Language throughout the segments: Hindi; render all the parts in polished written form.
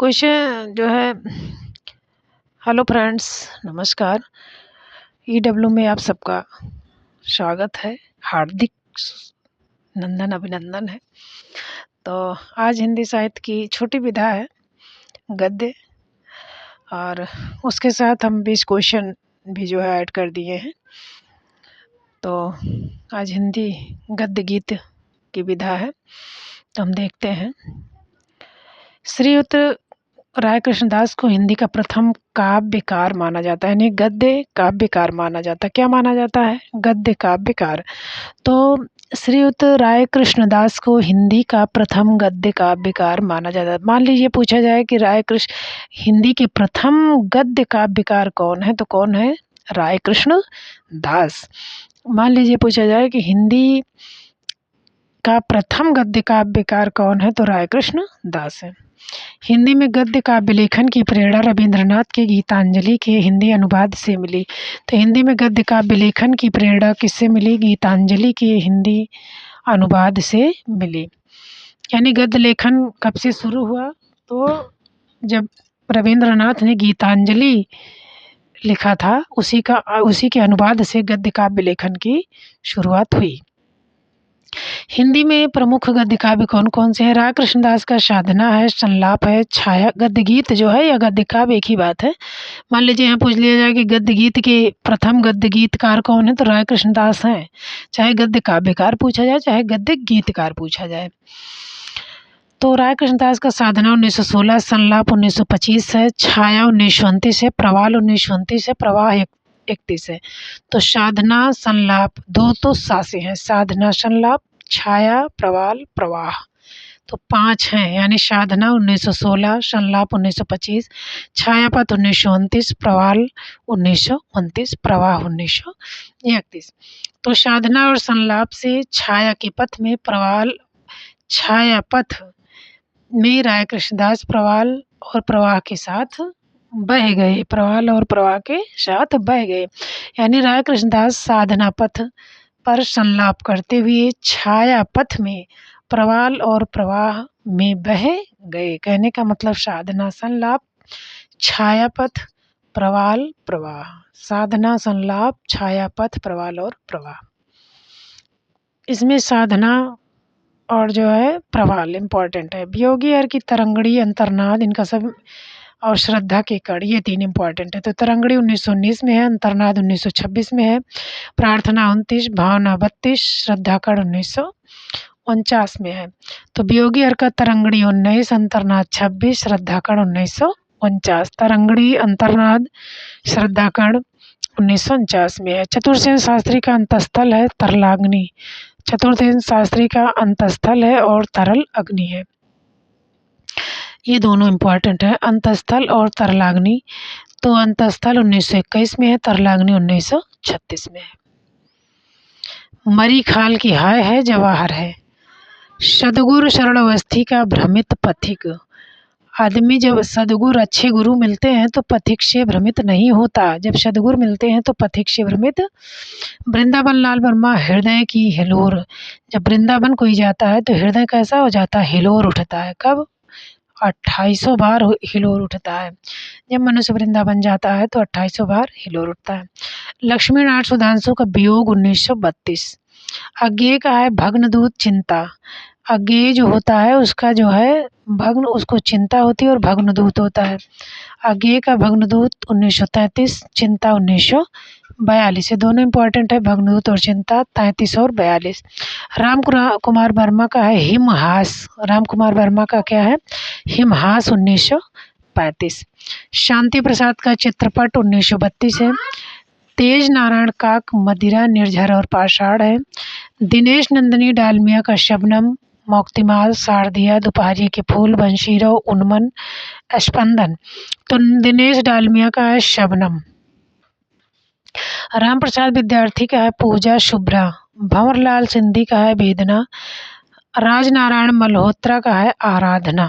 क्वेश्चन जो है। हेलो फ्रेंड्स, नमस्कार। ईडब्ल्यू में आप सबका स्वागत है, हार्दिक अभिनंदन है। तो आज हिंदी साहित्य की छोटी विधा है गद्य, और उसके साथ हम 20 क्वेश्चन भी जो है ऐड कर दिए हैं। तो आज हिंदी गद्य गीत की विधा है, तो हम देखते हैं। श्रीयुत राय कृष्णदास को हिंदी का प्रथम काव्यकार माना जाता है, यानी गद्य काव्यकार माना जाता है। क्या माना जाता है? गद्य काव्यकार। तो श्रीयुत राय कृष्णदास को हिंदी का प्रथम गद्य काव्यकार माना जाता है। मान लीजिए पूछा जाए कि हिंदी के प्रथम गद्य काव्यकार कौन है, तो कौन है? राय कृष्ण दास। मान लीजिए पूछा जाए कि हिंदी का प्रथम गद्य काव्यकार कौन है, तो राय कृष्ण दास है। हिंदी में गद्य काव्य लेखन की प्रेरणा रविंद्रनाथ के गीतांजलि के हिंदी अनुवाद से मिली। तो हिंदी में गद्य काव्य लेखन की प्रेरणा किससे मिली? गीतांजलि के हिंदी अनुवाद से मिली। यानी गद्य लेखन कब से शुरू हुआ? तो जब रविंद्रनाथ ने गीतांजलि लिखा था, उसी के अनुवाद से गद्य काव्य लेखन की शुरुआत हुई। हिंदी में प्रमुख गद्य काव्य कौन कौन से हैं? राय कृष्णदास का साधना है, संलाप है, छाया। गद्य गीत जो है या गद्य काव्य एक ही बात है। मान लीजिए यहाँ पूछ लिया जाए कि गद्य गीत के प्रथम गद्य गीतकार कौन है, तो राय कृष्णदास हैं। चाहे गद्य काव्यकार पूछा जाए, चाहे गद्य गीतकार पूछा जाए। तो राय कृष्णदास का साधना 1916, संलाप 1925 है, छाया 1929 है, प्रवाल 1929 है, प्रवाह 31 है। तो साधना संलाप दो तो सासे हैं, साधना संलाप, छाया, प्रवाल, प्रवाह, तो 5 हैं। यानी साधना 1916, संलाप 1925, छायापथ 1929, प्रवाल 1929, प्रवाह 1931। तो साधना और संलाप से छाया के पथ में प्रवाल, छायापथ में राय कृष्णदास प्रवाल और प्रवाह के साथ बह गए, प्रवाल और प्रवाह के साथ बह गए। यानी राय कृष्णदास साधना पथ पर संलाप करते हुए छाया पथ में प्रवाल और प्रवाह में बह गए। कहने का मतलब साधना संलाप, छाया पथ, प्रवाल, प्रवाह। साधना संलाप, छाया पथ, प्रवाल और प्रवाह। इसमें साधना और जो है प्रवाल इम्पॉर्टेंट है। वियोगी हर की तरंगड़ी, अंतर्नाद, इनका सब, और श्रद्धा के कड़, ये 3 इम्पॉर्टेंट है। तो तरंगड़ी 1919 में है, अंतर्नाद 1926 में है, प्रार्थना 29, भावना 32, श्रद्धा कड़ 1949 में है। तो वियोगी हर का तरंगड़ी 19, अंतर्नाद 26, श्रद्धा कड़ 1949। तरंगड़ी, अंतर्नाद, श्रद्धा कड़ 1949 में है। चतुर्सेन शास्त्री का अंतस्थल है तरलाग्नि। चतुर्सेन शास्त्री का अंतस्थल है और तरल अग्नि है। ये दोनों इम्पॉर्टेंट है, अंतस्थल और तरलाग्नि। तो अंतस्थल 1921 में है, तरलाग्नि 1936 में है। मरी खाल की हाय है, जवाहर है। सदगुरु शरणावस्थी का भ्रमित पथिक। आदमी जब सदगुरु, अच्छे गुरु मिलते हैं तो पथिक से भ्रमित नहीं होता। जब सदगुरु मिलते हैं तो पथिक से भ्रमित। वृंदावन लाल वर्मा, हृदय की हिलोर। जब वृंदावन कोई जाता है तो हृदय कैसा हो जाता है? हिलोर उठता है। कब? 2800 बार हिलोर उठता है। जब मनुष्य वृंदावन जाता है तो 2800 बार हिलोर उठता है। लक्ष्मी नारायण सुधांशु का वियोग 1932। अज्ञेय का है भग्नदूत चिंता। अज्ञेय जो होता है उसका जो है भग्न, उसको चिंता होती है और भग्नदूत होता है। अज्ञेय का भग्नदूत 1933, चिंता 1942। ये दोनों इम्पोर्टेंट है, भग्नदूत और चिंता, 33 और 42। राम कुमार वर्मा का है हिमहास। राम कुमार वर्मा का क्या है? हिमहास 1935। शांति प्रसाद का चित्रपट 1932 है। तेज नारायण काक मदिरा, निर्झर और पाषाण है। दिनेश नंदिनी डालमिया का शबनम, मोक्तिमाल, सारदिया, दोपहरी के फूल, बंशीरो, उन्मन, स्पंदन। तो दिनेश डालमिया का है शबनम। राम प्रसाद विद्यार्थी का है पूजा शुभ्रा। भंवरलाल सिंधी का है वेदना। राजनारायण मल्होत्रा का है आराधना।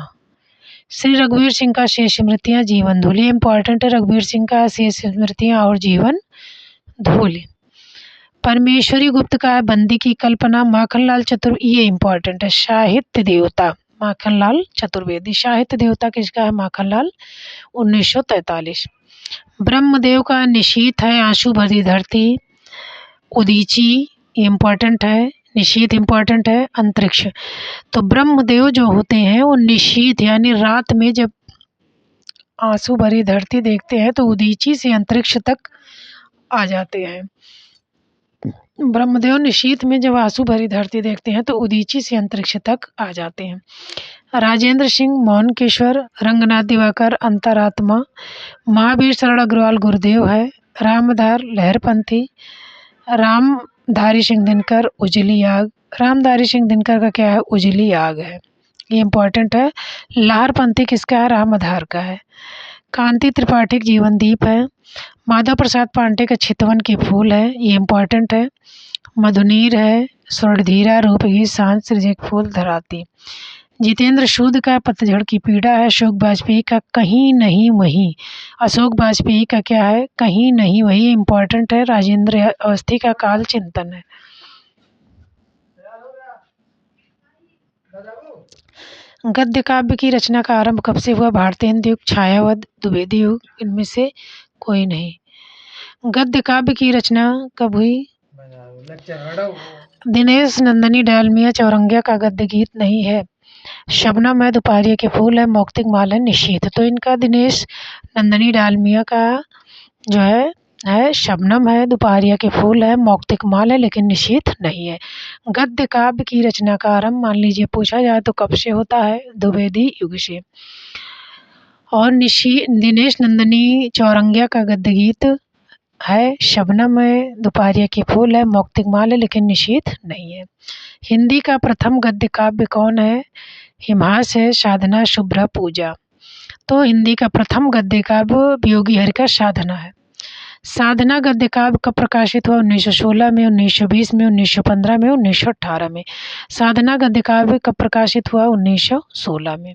श्री रघुवीर सिंह का शेष स्मृतियाँ, जीवन धूल। ये इम्पोर्टेंट है, रघुवीर सिंह का शेष स्मृतियाँ और जीवन धूल। परमेश्वरी गुप्त का है बंदी की कल्पना। माखनलाल चतुर, ये इम्पोर्टेंट है, साहित्य देवता। माखनलाल चतुर्वेदी। साहित्य देवता किसका है? माखनलाल, 1943। ब्रह्मदेव का निशीथ है आंसू भरी धरती। उदीची, ये इम्पोर्टेंट है, निशीथ इम्पोर्टेंट है। अंतरिक्ष, तो ब्रह्मदेव जो होते हैं वो निशीथ यानी रात में जब आंसू भरी धरती देखते हैं तो उदीची से अंतरिक्ष तक आ जाते हैं। ब्रह्मदेव निशीथ में जब आंसू भरी धरती देखते हैं तो उदीची से अंतरिक्ष तक आ जाते हैं। राजेंद्र सिंह मौनकेश्वर, रंगनाथ दिवाकर अंतरात्मा, महावीर शरण अग्रवाल गुरुदेव है, रामधार लहरपंथी, रामधारी सिंह दिनकर उजली आग। रामधारी सिंह दिनकर का क्या है? उजली आग है, ये इम्पोर्टेंट है। लहरपंथी किसका है? रामधार का है। कांति त्रिपाठी जीवन दीप है। माधव प्रसाद पांडे का चितवन के फूल है, ये इम्पोर्टेंट है। मधुनीर है। स्वर्णधीरा, रूपगीत, सांस, सृजक फूल, धराती। जितेंद्र सूद का पतझड़ की पीड़ा है। अशोक वाजपेयी का कहीं नहीं वहीं। अशोक वाजपेयी का क्या है? कहीं नहीं वहीं, इम्पोर्टेंट है। राजेंद्र अवस्थी का काल चिंतन है। गद्य काव्य की रचना का आरंभ कब से हुआ? भारतेंदु युग, छायावध, द्विवेदी युग, इनमें से कोई नहीं। गद्य काव्य की रचना कब हुई? दिनेश नंदनी डालमिया चौरंगिया का गद्य गीत नहीं है। शबनम है, दोपहरिया के फूल है, मौक्तिक माल है, निशीथ। तो इनका दिनेश नंदनी डालमिया का जो है शबनम है, दोपहरिया के फूल है, मौक्तिक माल है, लेकिन निशीथ नहीं है। गद्य काव्य की रचना का आरंभ मान लीजिए पूछा जाए तो कब से होता है? द्विवेदी युग से। और दिनेश नंदनी चौरंगिया का गद्य गीत है शबनम है, दोपहरिया के फूल है, मौक्तिक माल है, लेकिन निशीथ नहीं है। हिंदी का प्रथम गद्य काव्य कौन है? हिमहास है, साधना, शुभ्रा, पूजा। तो हिंदी का प्रथम गद्य काव्य वियोगी हरि का साधना है। साधना गद्य काव्य कब प्रकाशित हुआ? 1916 में, 1920 में, 1915 में, 1918 में। साधना गद्य काव्य कब प्रकाशित हुआ? 1916 में।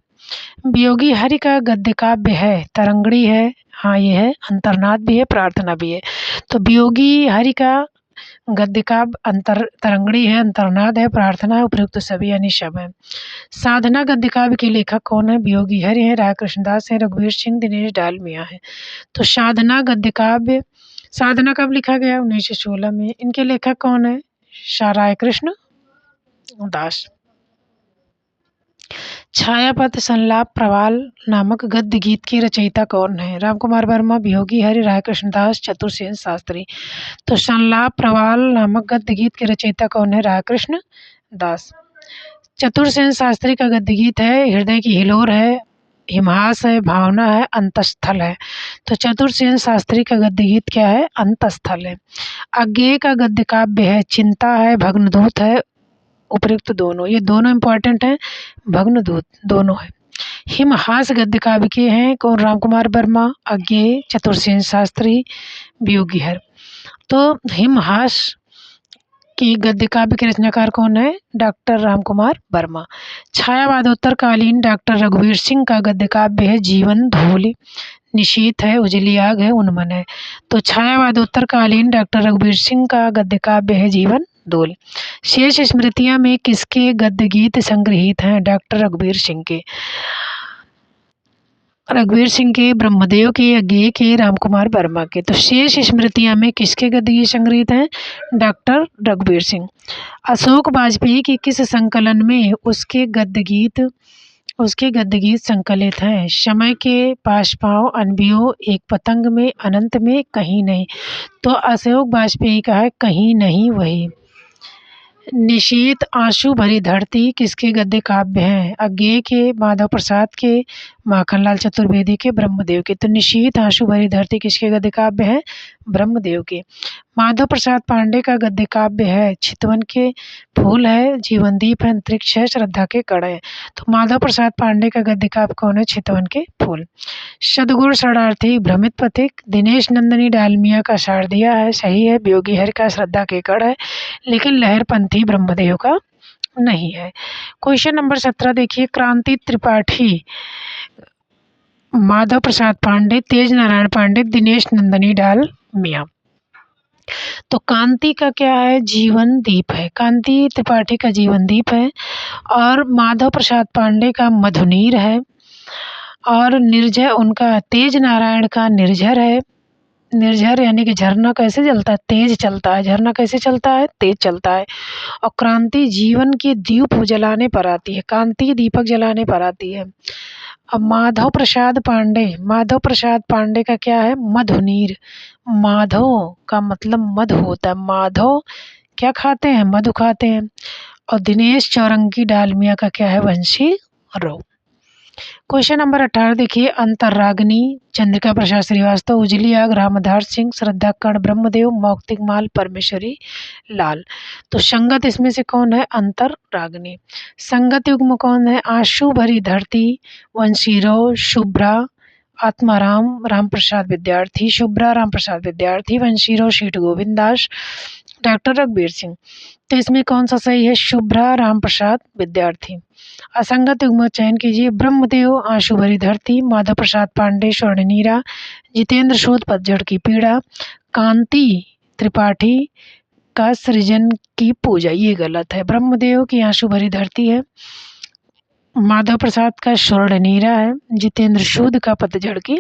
वियोगी हरि का गद्य काव्य है तरंगड़ी है, हाँ ये है, अंतर्नाद भी है, प्रार्थना भी है। तो वियोगी हरि का गद्य काव्य तरंगड़ी है, अंतर्नाद है, प्रार्थना है, उपयुक्त सभी यानी सब है। साधना गद्य काव्य के लेखक कौन है? वियोगी हरि है, राय कृष्णदास है, रघुवीर सिंह, दिनेश डालमिया है। तो साधना गद्य काव्य, साधना कब लिखा गया? 1916 में। इनके लेखक कौन है? राय कृष्ण दास। छायापथ संलाप प्रवाल नामक गद्य गीत की रचयिता कौन है? रामकुमार वर्मा, वियोगी हरि, राय कृष्णदास, चतुरसेन शास्त्री। तो संलाप प्रवाल नामक गद्य गीत के रचयिता कौन है? राय कृष्ण दास। चतुरसेन शास्त्री का गद्य गीत है हृदय की हिलोर है, हिमहास है, भावना है, अंतस्थल है। तो चतुरसेन शास्त्री का गद्य गीत क्या है? अंतस्थल है। अज्ञेय का गद्य काव्य है चिंता है, भग्नदूत है, उपयुक्त दोनों, ये दोनों इम्पोर्टेंट हैं, भग्नदूत दोनों है। हिमहास गद्य काव्य के हैं कौन? रामकुमार वर्मा, अज्ञेय, चतुरसेन शास्त्री, वियोगी हरि। तो हिमहास की गद्य काव्य के रचनाकार कौन है? डॉक्टर रामकुमार वर्मा। छायावादोत्तर कालीन डॉक्टर रघुवीर सिंह का गद्य काव्य है जीवन धूलि, निशीथ है, उजली आग है, उन्मन है। तो छायावादोत्तर कालीन डॉक्टर रघुवीर सिंह का गद्य काव्य है जीवन धूल। शेष स्मृतियां में किसके गद्य गीत संग्रहित हैं? डॉक्टर रघुवीर सिंह के। रघुवीर सिंह के, ब्रह्मदेव के, अज्ञेय के, रामकुमार वर्मा के। तो शेष स्मृतियां में किसके गद्य गीत संग्रहित हैं? डॉक्टर रघुवीर सिंह। अशोक वाजपेयी के किस संकलन में उसके गद्य गीत संकलित हैं? समय के पास पाँव, अनबियो, एक पतंग में, अनंत में, कहीं नहीं। तो अशोक वाजपेयी का है कहीं नहीं वही। निशीथ, आंसू भरी धरती किसके गद्य काव्य हैं? अज्ञेय के, माधव प्रसाद के, माखनलाल चतुर्वेदी के, ब्रह्मदेव के। तो निशीथ, आंसू भरी धरती किसके गद्य काव्य हैं? ब्रह्मदेव के। माधव प्रसाद पांडे का गद्य काव्य है चितवन के फूल है, जीवनदीप है, अंतरिक्ष है, श्रद्धा के कण है। तो माधव प्रसाद पांडे का गद्य काव्य कौन है? चितवन के फूल। सद्गुण शरणार्थी, भ्रमित पथिक, दिनेश नंदनी डालमिया का शारदिया है, सही है। वियोगी हरि का श्रद्धा के कण है, लेकिन लहरपंथी ब्रह्मदेव का नहीं है। क्वेश्चन नंबर 17 देखिए, क्रांति त्रिपाठी, माधव प्रसाद पांडे, तेज नारायण पांडे, दिनेश नंदनी डालमिया। तो कांति का क्या है, जीवन दीप है, कांति त्रिपाठी का जीवन दीप है, और माधव प्रसाद पांडे का मधुनीर है, और निर्झर उनका तेज नारायण का निर्झर है। निर्झर यानी कि झरना कैसे जलता है, तेज चलता है, झरना कैसे चलता है, तेज चलता है। और क्रांति जीवन की दीप जलाने पर आती है, कांति दीपक जलाने पर आती है। अब माधव प्रसाद पांडे का क्या है, मधुनीर। माधव का मतलब मधु होता है, माधव क्या खाते हैं, मधु खाते हैं। और दिनेश चौरंगी डालमिया का क्या है, वंशी रो। क्वेश्चन नंबर 18 देखिए, अंतर्रागनी चंद्रिका प्रसाद श्रीवास्तव, उजली आग रामधार सिंह, श्रद्धा कर्ण ब्रह्मदेव, मौक्तिक माल परमेश्वरी लाल। तो संगत इसमें से कौन है, अंतर्रागनी। संगत युग्म कौन है, आशु भरी धरती, वंशीरो, शुभ्रा, आत्माराम राम प्रसाद विद्यार्थी, शुभ्रा राम प्रसाद विद्यार्थी, वंशीरो शीट गोविंद दास, डॉक्टर रघुबीर सिंह। तो इसमें कौन सा सही है, शुभ्रा राम प्रसाद विद्यार्थी। असंगत युग्म चयन कीजिए, ब्रह्मदेव आशु भरी धरती, माधव प्रसाद पांडे स्वर्णनीरा, जितेंद्र सूद पतझड़ की पीड़ा, कांति त्रिपाठी का सृजन की पूजा। ये गलत है, ब्रह्मदेव की आंसू भरी धरती है, माधव प्रसाद का स्वर्णनीरा है, जितेंद्र सूद का पतझड़ की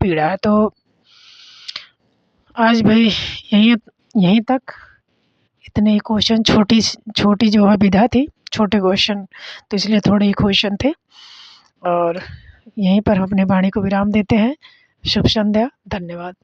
पीड़ा है। तो आज भाई यहीं तक इतने ही क्वेश्चन, छोटी छोटी जो है विधा थी, छोटे क्वेश्चन, तो इसलिए थोड़े ही क्वेश्चन थे। और यहीं पर हम अपने वाणी को विराम देते हैं। शुभ संध्या, धन्यवाद।